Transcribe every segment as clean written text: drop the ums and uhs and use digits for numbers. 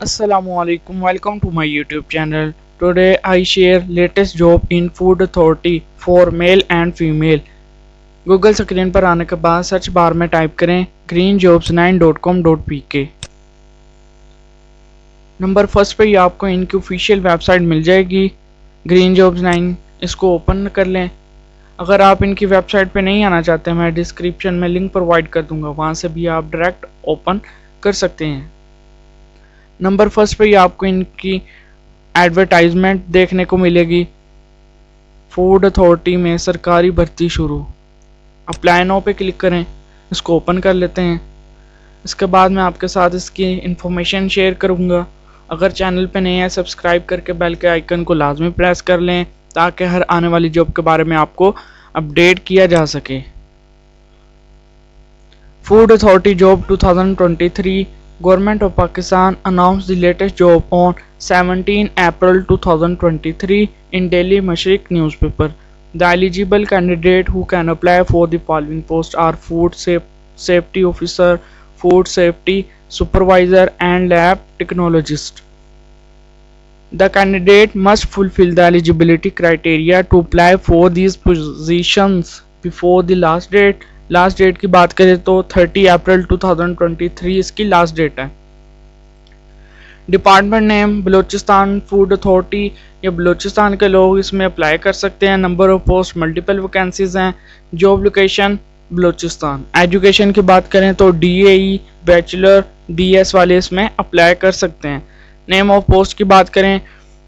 Assalamu alaikum. Welcome to my YouTube channel. Today I share latest job in Food Authority for male and female. Google screen पर आने के बाद search bar में type करें greenjobs9.com.pk। Number first पे ही आपको इनकी ऑफिशियल वेबसाइट मिल जाएगी greenjobs9। इसको ओपन कर लें। अगर आप इनकी वेबसाइट पे नहीं आना चाहते, मैं डिस्क्रिप्शन में लिंक प्रोवाइड कर दूंगा, वहाँ से भी आप डायरेक्ट ओपन कर सकते हैं। नंबर फर्स्ट पे ही आपको इनकी एडवर्टाइजमेंट देखने को मिलेगी। फूड अथॉरिटी में सरकारी भर्ती शुरू। अप्लाई नाउ पे क्लिक करें। इसको ओपन कर लेते हैं। इसके बाद मैं आपके साथ इसकी इंफॉर्मेशन शेयर करूंगा। अगर चैनल पे नए हैं, सब्सक्राइब करके बेल के आइकन को लाजमी प्रेस कर लें ताकि हर आने वाली जॉब के बारे में आपको अपडेट किया जा सके। Food authority job 2023। Government of Pakistan announced the latest job on 17 April 2023 in Daily Mashriq newspaper. The eligible candidate who can apply for the following posts are Food Safety Officer, Food Safety Supervisor and Lab Technologist. The candidate must fulfill the eligibility criteria to apply for these positions before the last date. Last date की बात करें तो 30 April 2023 इसकी last date है। Department name Balochistan food authority, या बलूचिस्तान के लोग इसमें अप्लाई कर सकते हैं। Number of post multiple vacancies हैं। Job location Balochistan. एजुकेशन की बात करें तो DAE बैचलर BS वाले इसमें अप्लाई कर सकते हैं। नेम ऑफ पोस्ट की बात करें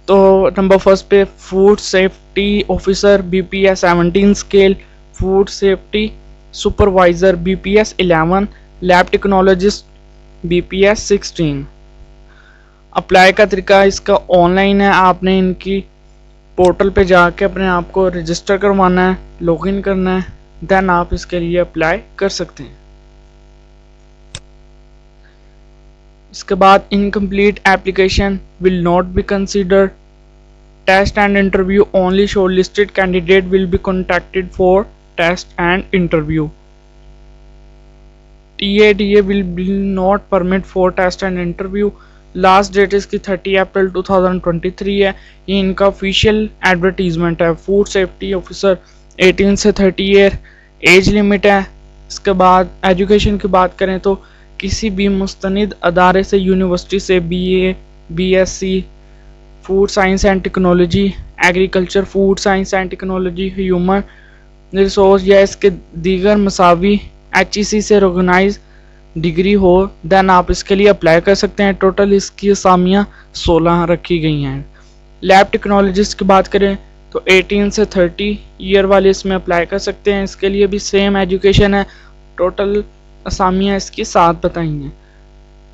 तो नंबर फर्स्ट पे food safety officer BPS 17 scale, food safety supervisor BPS 11, lab technologist BPS 16। Apply का तरीका इसका ऑनलाइन है। आपने इनकी पोर्टल पे जाके अपने आप को रजिस्टर करवाना है, लॉगिन करना है, देन आप इसके लिए अप्लाई कर सकते हैं। इसके बाद incomplete application will not be considered. Test and interview only shortlisted candidate will be contacted for test and interview. TADA will not permit for test and interview. Last date इसकी 30 April 2023 है। ये इनका official advertisement है। Food safety officer 18 से 30 year age limit है। इसके बाद education की बात करें तो किसी भी मुस्तनिद अदारे से, यूनिवर्सिटी से BA BSc food science and technology, agriculture food science and technology, human resource या इसके दीगर मसावी HEC से ऑर्गेनाइज डिग्री हो, देन आप इसके लिए अप्लाई कर सकते हैं। टोटल इसकी असामियाँ 16 रखी गई हैं। लैब टेक्नोलॉजिस्ट की बात करें तो 18 से 30 ईयर वाले इसमें अप्लाई कर सकते हैं। इसके लिए भी सेम एजुकेशन है। टोटल असामियाँ इसकी 7 बताई हैं।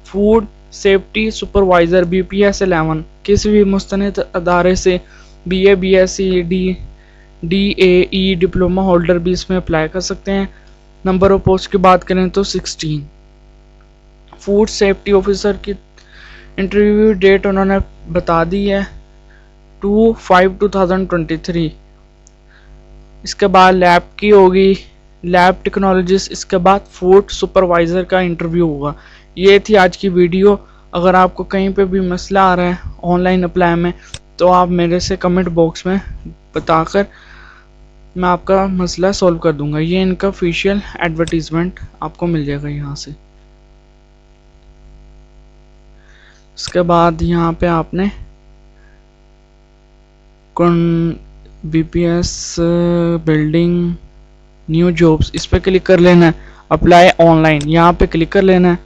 फूड सेफ्टी सुपरवाइज़र BPS 11 किसी भी मुस्तनिद अदारे से BA BSc DAE diploma holder भी इसमें अप्लाई कर सकते हैं। नंबर ऑफ पोस्ट की बात करें तो 16। फूड सेफ्टी ऑफिसर की इंटरव्यू डेट उन्होंने बता दी है 2/5/2023। इसके बाद लैब की होगी, लैब टेक्नोलॉजिस्ट। इसके बाद फूड सुपरवाइज़र का इंटरव्यू होगा। ये थी आज की वीडियो। अगर आपको कहीं पे भी मसला आ रहा है ऑनलाइन अप्लाई में तो आप मेरे से कमेंट बॉक्स में बताकर मैं आपका मसला सॉल्व कर दूंगा। ये इनका ऑफिशियल एडवर्टीजमेंट आपको मिल जाएगा यहाँ से। इसके बाद यहाँ पे आपने BPS बिल्डिंग न्यू जॉब्स इस पे क्लिक कर लेना है। अप्लाई ऑनलाइन यहाँ पे क्लिक कर लेना है।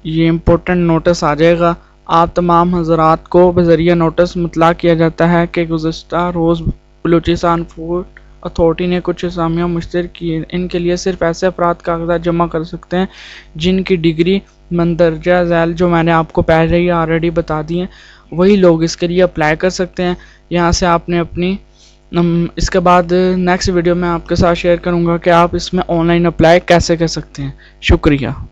ये इम्पोर्टेंट नोटिस आ जाएगा। आप तमाम हजरात को बजरिया नोटिस मुतला किया जाता है कि गुज़श्ता रोज़ बलूचिस्तान फूड अथॉरिटी ने कुछ असामियाँ मुश्तर की हैं। इनके लिए सिर्फ ऐसे अफराद कागजात जमा कर सकते हैं जिनकी डिग्री मंदरजा झैल जो मैंने आपको पहले ही ऑलरेडी बता दी हैं, वही लोग इसके लिए अप्लाई कर सकते हैं। यहाँ से आपने अपनी इसके बाद नेक्स्ट वीडियो में आपके साथ शेयर करूँगा कि आप इसमें ऑनलाइन अप्लाई कैसे कर सकते हैं। शुक्रिया।